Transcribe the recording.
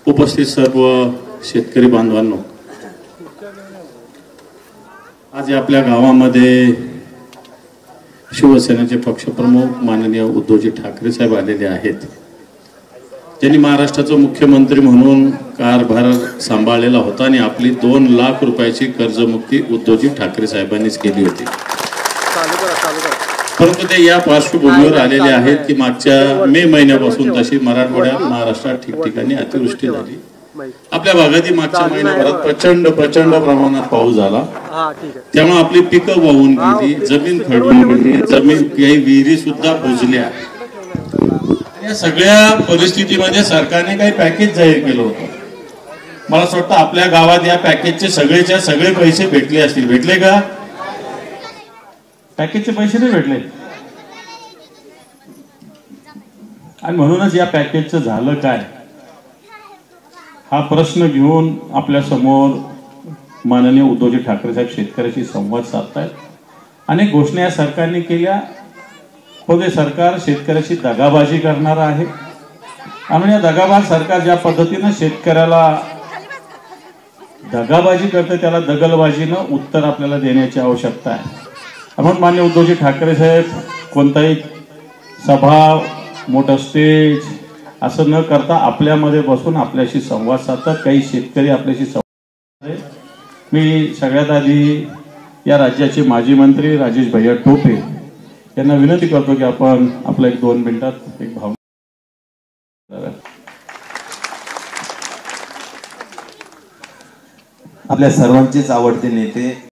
उपस्थित सर्व शेतकरी बांधवांनो, आज आपल्या गावामध्ये शिवसेनेचे पक्षप्रमुख माननीय उद्धवजी ठाकरे साहेब आलेले आहेत। त्यांनी महाराष्ट्राचे मुख्यमंत्री म्हणून कारभार सांभाळलेला होता आणि आपली 2 लाख रुपयाची कर्जमुक्ती उद्धवजी ठाकरे साहेबांनीच केली होती। परंतु ते या पार्श्वभूमीवर आलेले आहेत की मागच्या मे महिन्यापासून तशी मराठवाड्यात महाराष्ट्रात ठिकठिकाणी अतिवृष्टी झाली। आपल्या भागातही मागच्या महिन्याभरात प्रचंड प्रमाणात पाऊस झाला, त्यामुळे आपली पिकं वाहून गेली, जमीन खडून गेली, जमीन काही विहिरी सुद्धा बुजल्या। या सगळ्या परिस्थितीमध्ये सरकारने काही पॅकेज जाहीर केलं होतं। मला असं वाटतं आपल्या गावात या पॅकेजचे सगळेच्या सगळे पैसे भेटले असतील। भेटले का? पॅकेजचे पैसे नाही भेटले। आणि म्हणूनच या पॅकेजचं झालं काय हा प्रश्न घेऊन आपल्या समोर माननीय उद्धवजी ठाकरे साहेब शेतकऱ्याशी संवाद साधतायत। अनेक घोषणा या सरकारने केल्या, पण सरकार शेतकऱ्याशी दगाबाजी करणार आहे। आणि या दगाबाज सरकार ज्या पद्धतीने शेतकऱ्याला दगाबाजी करते त्याला दगलबाजीनं उत्तर आपल्याला देण्याची आवश्यकता आहे। म्हणून माननीय उद्धवजी ठाकरे साहेब कोणताही सभा, मोठं स्टेज असं न करता आपल्यामध्ये बसून आपल्याशी संवाद साधतात। काही शेतकरी आपल्याशी संवाद साधतात। मी सगळ्यात आधी या राज्याचे माजी मंत्री राजेश भैया टोपे यांना विनंती करतो की आपण आपल्या 1-2 मिनिटात एक भावना। आपल्या सर्वांचेच आवडते नेते